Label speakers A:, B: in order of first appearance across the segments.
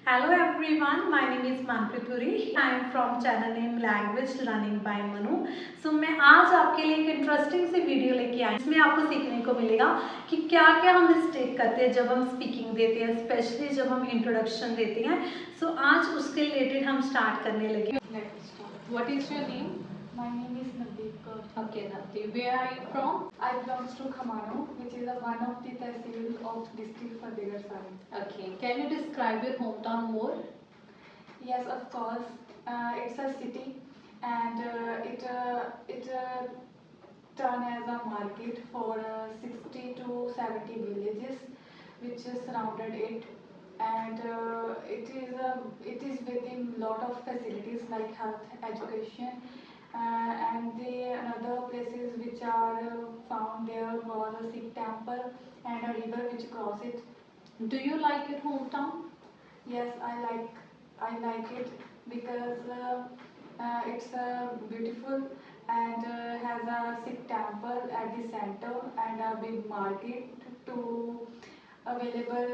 A: Hello everyone, my name is Manpreet Puri. I am from channel name Language Learning by Manu. मैं आज आपके लिए एक interesting सी video लेके आई, इसमें आपको सीखने को मिलेगा कि क्या क्या हम मिस्टेक करते हैं जब हम स्पीकिंग देते हैं, स्पेशली जब हम इंट्रोडक्शन देते हैं. आज उसके रिलेटेड हम स्टार्ट करने लगे.
B: What is your name?
C: My name is Navdeep Kaur.
B: Okay, Navdeep. Where are you from?
C: I belongs to Khamano, which is one of the tehsil of district Fatehgarh Sahib.
B: Okay. Can you describe your hometown more?
C: Yes, of course. It's a city, and it turn as a market for 60 to 70 villages, which surrounded it, and it is within lot of facilities like health, education. And the another places which are found there was a Sikh temple and a river which cross it.
B: Do you like your hometown?
C: Yes, I like it because it's beautiful and has a Sikh temple at the center and a big market to available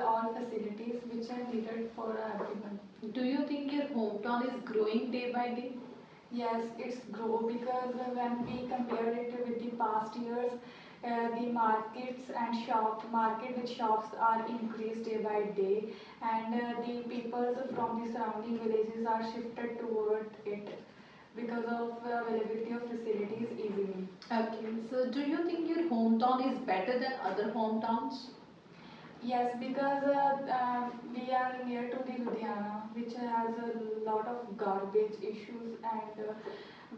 C: all facilities which are needed for everyone.
B: Do you think your hometown is growing day by day?
C: Yes, it's grow because when we compare it with the past years, the markets and market with shops are increased day by day, and the people from the surrounding villages are shifted toward it because of availability of facilities easily.
B: Okay. So do you think your hometown is better than other hometowns?
C: Yes, because we are near to the Ludhiana, which has a lot of garbage issues and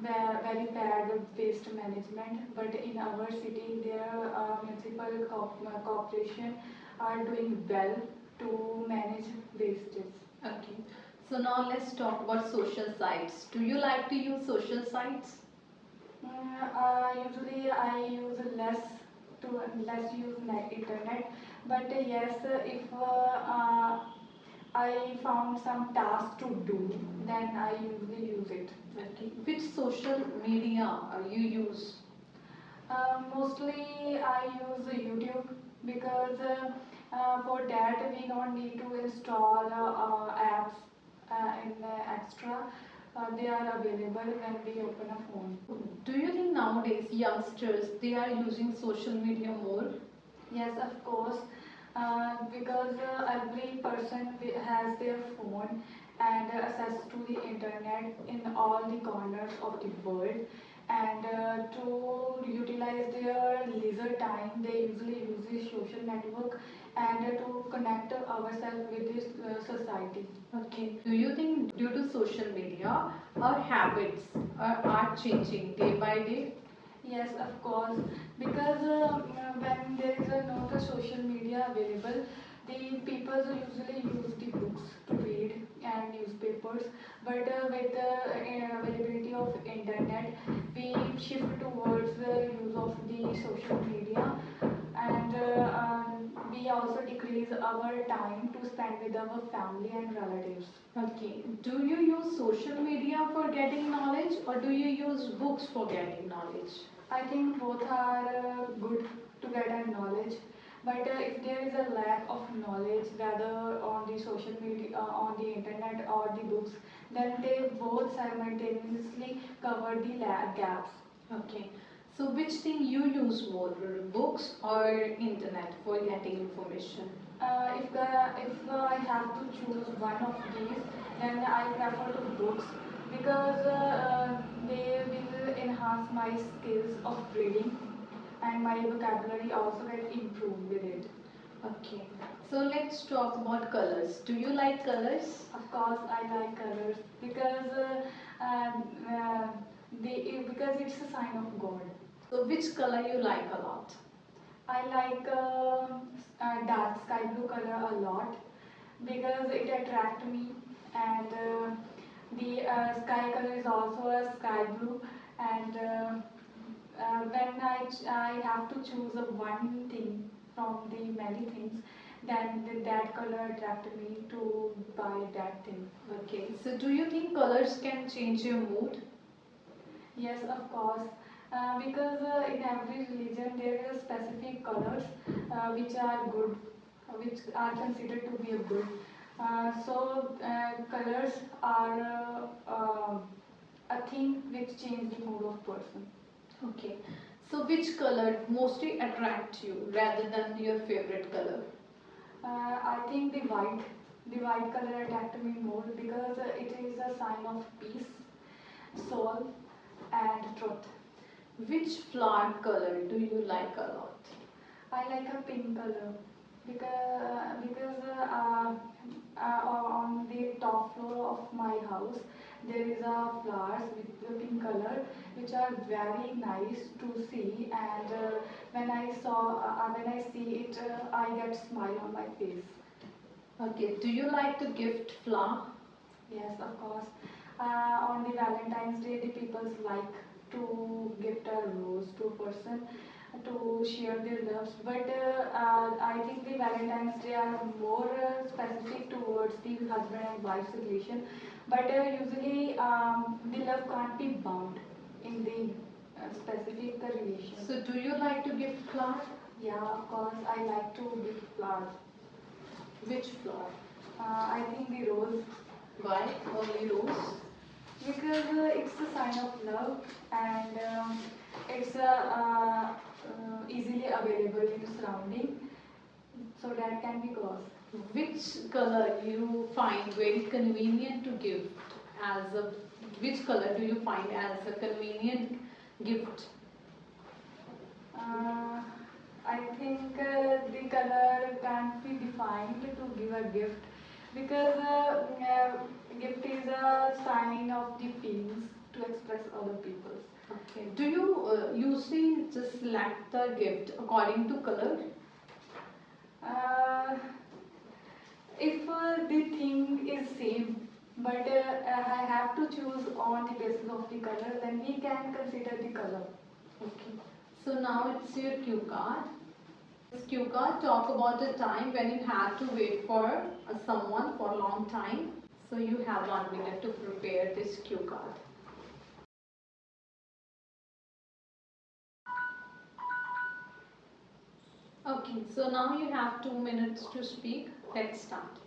C: very bad waste management. But in our city, their municipal corporation are doing well to manage wastes.
B: Okay. So now let's talk about social sites. Do you like to use social sites?
C: Usually I use less use internet, but yes, if I found some task to do, then I usually use it.
B: Okay. Which social media you use?
C: Mostly I use YouTube because for that we don't need to install apps in extra. They are available when we open a phone.
B: Do you think nowadays youngsters they are using social media more?
C: Yes, of course, because every person has their phone and access to the internet in all the corners of the world. And to utilize their leisure time, they usually use the social network and to connect ourselves with this society.
B: Okay. Do you think due to social media, our habits are changing day by day?
C: Yes, of course, because when there is not a social media available, the people usually use the books to read and newspapers. But with the availability of internet, we shift towards the use of the social media, and we also decrease our time to spend with our family and relatives.
B: Okay. Do you use social media for getting knowledge or do you use books for getting knowledge?
C: I think both are good to get a knowledge, but if there is a lack of knowledge, whether on the social media, on the internet, or the books, then they both simultaneously cover the gaps.
B: Okay. So which thing you use more, books or internet for getting information?
C: If I have to choose one of these, then I prefer to books because they will enhance my skills of reading and my vocabulary also get improved with it.
B: Okay. So let's talk about colors. Do you like colors?
C: Of course, I like colors because because it's a sign of God.
B: So which color you like a lot?
C: I like dark sky blue color a lot because it attracts me, and the sky color is also a sky blue, and when I have to choose a one thing from the many things, then that color attracted me to buy that thing.
B: Okay. So do you think colors can change your mood?
C: Yes, of course. Because in every religion there are specific colors which are good which are considered to be a good. Colors are a thing which change the mood of person.
B: Okay. So which color mostly attract you rather than your favorite color?
C: I think the white. The white color attracted me more because it is a sign of peace, soul, and truth.
B: Which flower color do you like a lot?
C: I like a pink color because on the top floor of my house there is a flowers with the pink color which are very nice to see, and when I see it I get smile on my face.
B: Okay. Do you like to gift flower?
C: Yes, of course. On the Valentine's Day, the people like to gift a rose to a person to share their loves. But I think the Valentine's Day are more specific towards the husband and wife's relation. But usually, the love can't be bound in the specific relation.
B: So do you like to gift flower?
C: Yeah, of course, I like to give flowers.
B: Which flower?
C: I think the rose.
B: Why only rose?
C: Because it's a sign of love, and it's easily available in surrounding, so that can be cause.
B: Which color you find very convenient to gift as a which color do you find as a convenient gift?
C: Uh, I think the color can't be defined to give a gift because gift is a sign of the feelings to express other people's.
B: Okay. Do you usually just select the gift according to color?
C: Uh, if the thing is same, but I have to choose on the basis of the color, then we can consider the color.
B: Okay. So now it's your cue card. This cue card talk about the time when you had to wait for someone for a long time. So you have 1 minute to prepare this cue card. Okay, so now you have 2 minutes to speak. Let's start.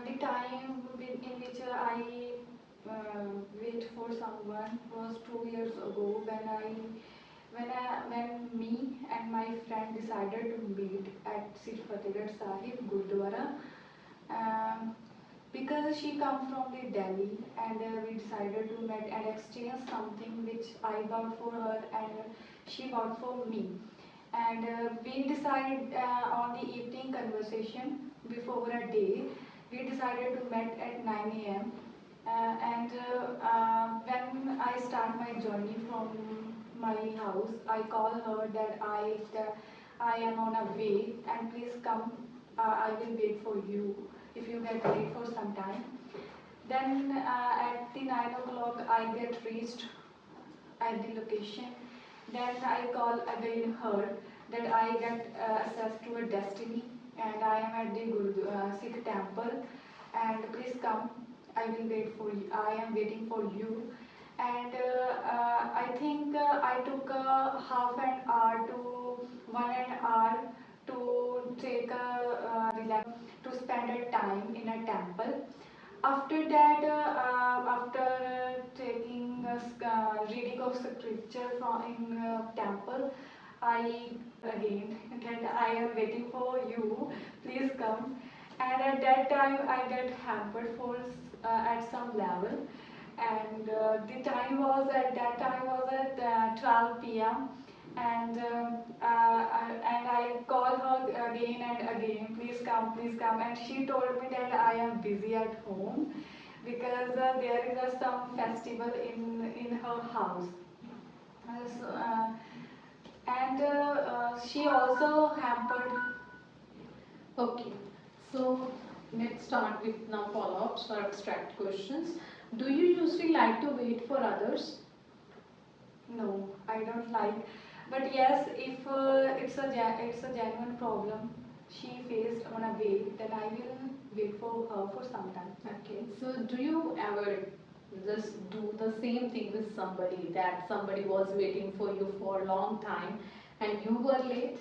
C: The time in which I wait for someone was 2 years ago when me and my friend decided to meet at Sri Fatehgarh Sahib Gurdwara. Um, because she comes from the Delhi, and we decided to meet and exchange something which I bought for her and she bought for me. And we decided on the evening conversation before a day, we decided to meet at 9 a.m. When I start my journey from my house, I call her that I am on a way and please come. I will wait for you if you get late for some time. Then at the 9 o'clock, I get reached at the location. Then I call again her that I get access to a destiny and I am at the Sikh temple and please come. I will wait for you. I am waiting for you. And I think I took half an hour to 1 hour to take a relax to spend a time in a temple. After that, after taking reading of scripture from in temple, I again that I am waiting for you. Please come. And at that time, I get hampered for at some level, and the time was at that time was at 12 p.m. And I call her again and again, please come. And she told me that I am busy at home because there is some festival in her house. So, and she also hampered.
B: Okay, so let's start with now follow-ups or abstract questions. Do you usually like to wait for others?
C: No, I don't like. But yes, if it's a genuine problem she faced on a way, then I will wait for her for some time.
B: Okay, so do you ever just do the same thing with somebody that somebody was waiting for you for a long time and you were late?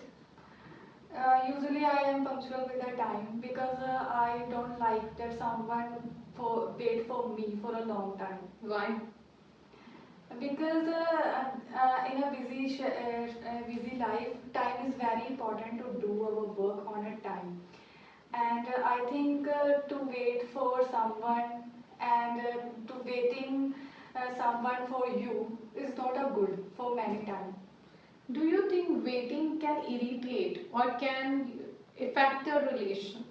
C: Usually I am punctual with the time because I don't like that someone wait for me for a long time.
B: Why?
C: Because in a busy life, time is very important to do our work on a time. And I think to wait for someone and to waiting someone for you is not a good for many times.
B: Do you think waiting can irritate or can affect a relation?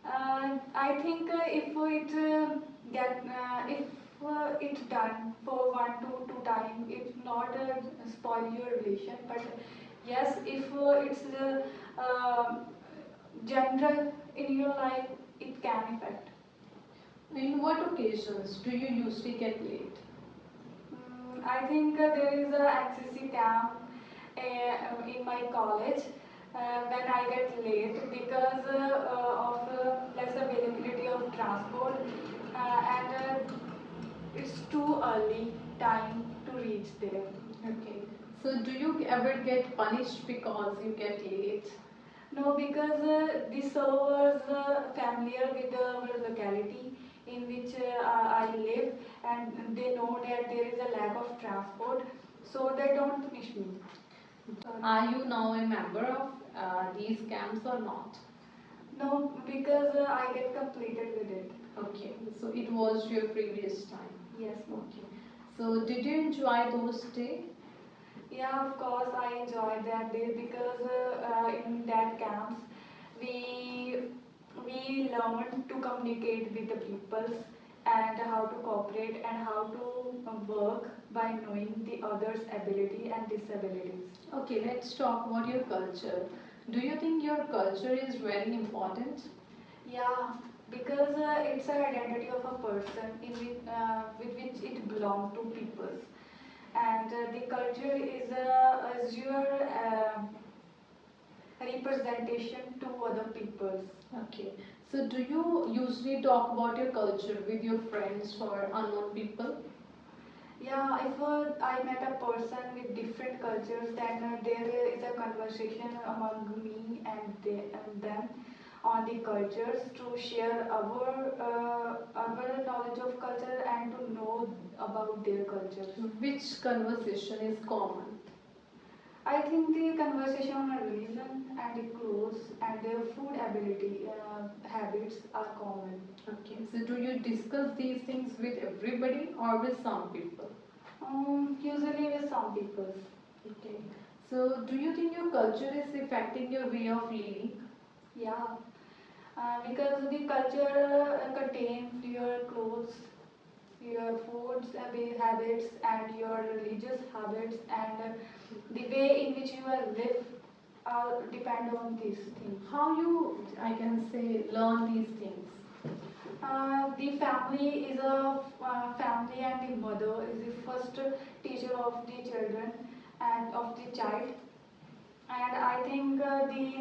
C: I think if it's done for 1 to 2 times, it's not spoil your relation. But yes, if it's general in your life, it can affect.
B: In what occasions do you usually get late?
C: I think there is a NCC camp in my college when I get late because of less availability of transport and it's too early time to reach there.
B: Okay. So do you ever get punished because you get late?
C: No, because this was familiar with our locality in which I live, and they know that there is a lack of transport, so they don't punish me.
B: Are you now a member of these camps or not?
C: No, because I get completed with it.
B: Okay. So it was your previous time.
C: Yes.
B: Okay. So did you enjoy those days?
C: Yeah, of course, I enjoyed that day because in that camps we we learned to communicate with the people and how to cooperate and how to work by knowing the others' ability and disabilities.
B: Okay, let's talk about your culture. Do you think your culture is very important?
C: Yeah, because it's an identity of a person with which it belongs to people, and the culture is your representation to other people.
B: Okay. So do you usually talk about your culture with your friends or unknown people?
C: Yeah, if I met a person with different cultures, then there is a conversation among me and them on the cultures to share our knowledge of culture and to know about their cultures.
B: Which conversation is common?
C: I think the conversation on religion and the clothes and their food ability habits are common.
B: Okay. So do you discuss these things with everybody or with some people?
C: Usually with some people.
B: Okay. So do you think your culture is affecting your way of living?
C: Yeah, because the culture contains your clothes, your foods, habits, and your religious habits, and the way in which you are live depend on these things.
B: How you, I can say, learn these things?
C: The family is a family, and the mother is the first teacher of the children and of the child. And I think the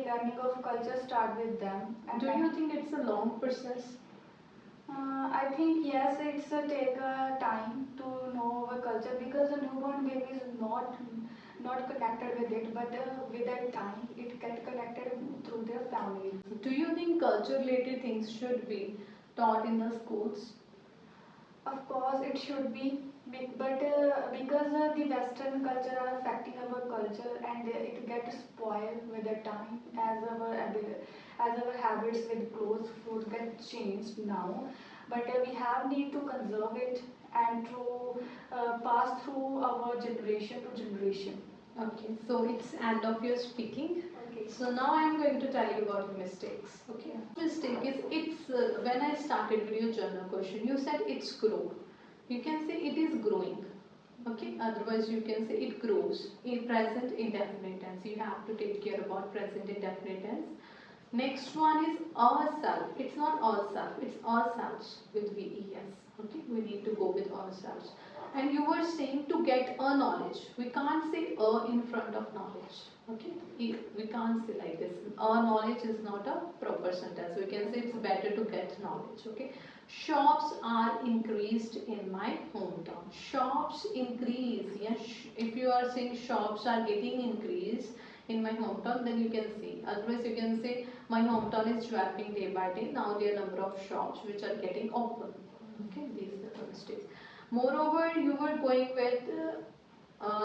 C: learning of culture start with them. And
B: Do you think it's a long process?
C: I think yes, it's take time to know our culture because a newborn baby is not connected with it, but with that time it get connected through their family.
B: Do you think culture related things should be taught in the schools?
C: Of course, it should be, but because the Western culture are affecting our culture and it gets spoiled with the time as our habits with clothes, food get changed now. But we have need to conserve it and to pass through our generation to generation.
B: Okay, so it's end of your speaking.
C: Okay.
B: So now I'm going to tell you about mistakes. Okay. Mistake is it's when I started with your journal question, you said it's grow. You can say it is growing. Okay. Otherwise, you can say it grows. In present indefinite tense, you have to take care about present indefinite tense. Next one is ourself. It's not ourself. It's ourselves with VES. Okay. We need to go with ourselves. And you were saying to get a knowledge. We can't say a in front of knowledge. Okay, we can't say like this. A knowledge is not a proper sentence. We can say it's better to get knowledge. Okay, shops are increased in my hometown. Shops increase. Yes, if you are saying shops are getting increased, in my hometown, then you can see. Otherwise you can say my hometown is developing day by day. Now there are number of shops which are getting open. Okay, these are the mistakes. Moreover, you were going with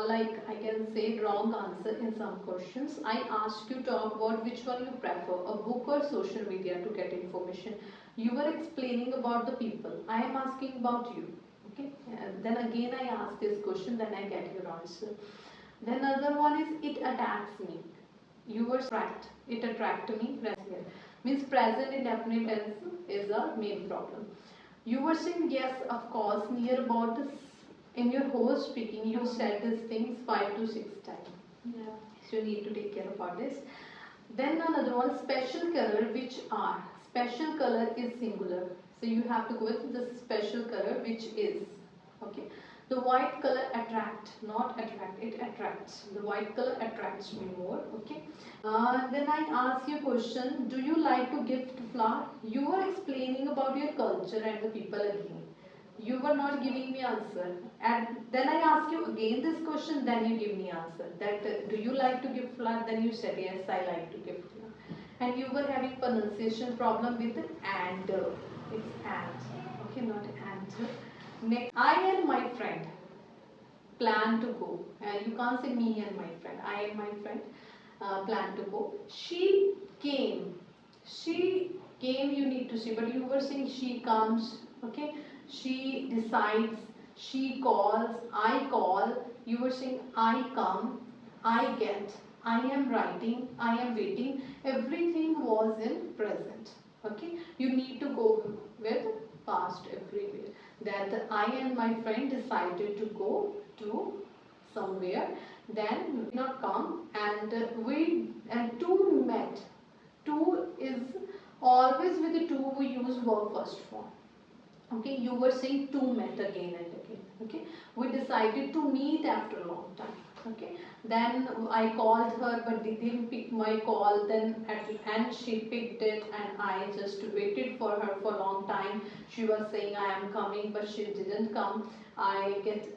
B: like I can say wrong answer in some questions. I asked you to talk about which one you prefer, a book or social media to get information. You were explaining about the people. I am asking about you. Okay. Then again I ask this question, then I get your answer. Then other one is it attacks me. You were attract. It attract me. Present means present indefinite tense is a main problem. You were saying yes, of course. Near about this in your whole speaking, you said these things 5 to 6 times.
C: Yeah.
B: So you need to take care about this. Then another one, special color, which are. Special color is singular. So you have to go with the special color, which is. Okay. The white color attract, not attract, it attracts. The white color attracts me more. Okay. Then I ask you a question, do you like to gift flower? You are explaining about your culture and the people again. You were not giving me answer. And then I ask you again this question, then you give me answer. That do you like to give flower? Then you said yes, I like to give flower. And you were having pronunciation problem with and. It's and. Okay, not and. Next, I and my friend plan to go. And you can't say me and my friend. I and my friend plan to go. She came. She came. You need to see, but you were saying she comes. Okay. She decides, she calls, I call, you were saying I come, I get, I am writing, I am waiting, everything was in present. Okay, you need to go with past everywhere. That I and my friend decided to go to somewhere, then not come, and two met. Two is always with the two we use verb first form. Okay, you were saying two met again and again. Okay, we decided to meet after a long time. Okay, then I called her, but they didn't pick my call. Then at the end she picked it, and I just waited for her for a long time. She was saying I am coming, but she didn't come. I get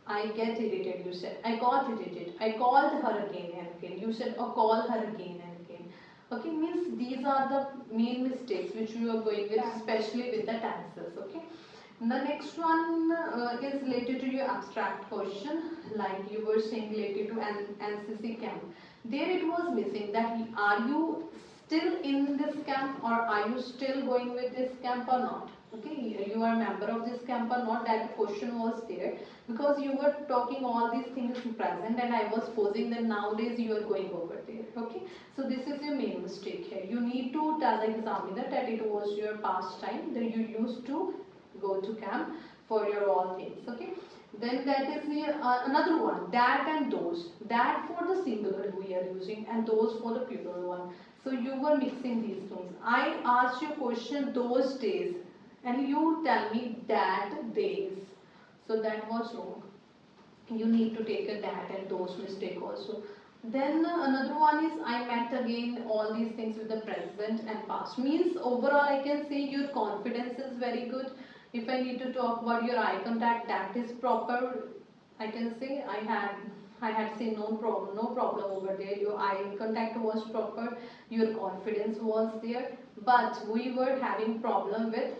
B: irritated. You said I got irritated. I called her again and again. You said oh, call her again and again. Okay, means these are the main mistakes which we are going with, especially with the tenses. Okay. The next one is related to your abstract question, like you were saying related to an NCC camp. There it was missing that are you still in this camp or are you still going with this camp or not? Okay, you are a member of this camp or not, that question was there because you were talking all these things in present and I was posing them nowadays you are going over there. Okay, so this is your main mistake here. You need to tell the examiner that it was your past time that you used to go to camp for your all things. Okay, then that is the another one, that and those. That for the singular we are using and those for the plural one. So you were mixing these things. I asked you a question those days and you tell me that days. So that was wrong. You need to take a that and those mistake also. Then another one is I met again all these things with the present and past. Means overall I can say your confidence is very good. If I need to talk about your eye contact, that is proper. I can say I had seen no problem over there. Your eye contact was proper, your confidence was there, but we were having problem with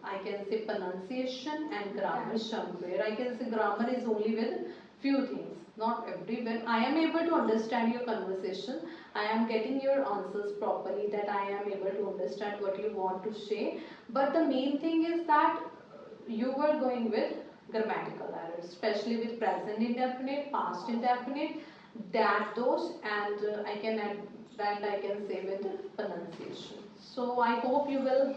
B: I can say pronunciation and grammar somewhere. I can say grammar is only with few things, not everywhere. I am able to understand your conversation. I am getting your answers properly, that I am able to understand what you want to say. But the main thing is that you were going with grammatical errors, especially with present indefinite, past indefinite, that, those, and I can add that I can say with pronunciation. So I hope you will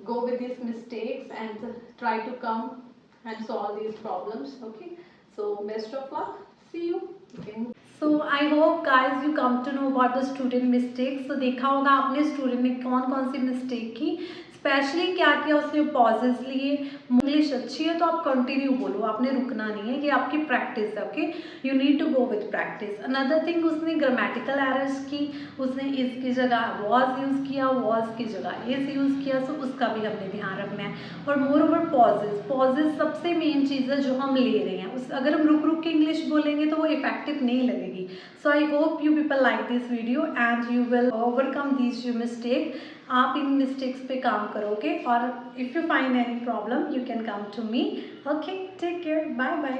B: go with these mistakes and try to come and solve these problems. Okay, so best of luck, see you again.
A: So I hope guys you come to know about the student mistakes. So देखा होगा आपने student ने कौन कौन सी mistake की. Specially क्या किया उसने, पॉजेज लिए। इंग्लिश अच्छी है तो आप कंटिन्यू बोलो, आपने रुकना नहीं है, ये आपकी प्रैक्टिस है। Okay, you need to go with practice. Another thing, उसने ग्रामेटिकल एरर्स की, उसने इस की जगह वॉज यूज़ किया, वॉज की जगह इस यूज़ किया, सो उसका भी हमने ध्यान रखना है। और मोर ओवर पॉजेज सबसे मेन चीज़ है जो हम ले रहे हैं, उस अगर हम रुक रुक के इंग्लिश बोलेंगे तो वो इफेक्टिव नहीं लगेगी। So I hope you people like this video and you will overcome these you mistake. आप इन मिस्टेक्स पे काम करोगे और if you find any problem you can come to me. Okay, take care, bye bye.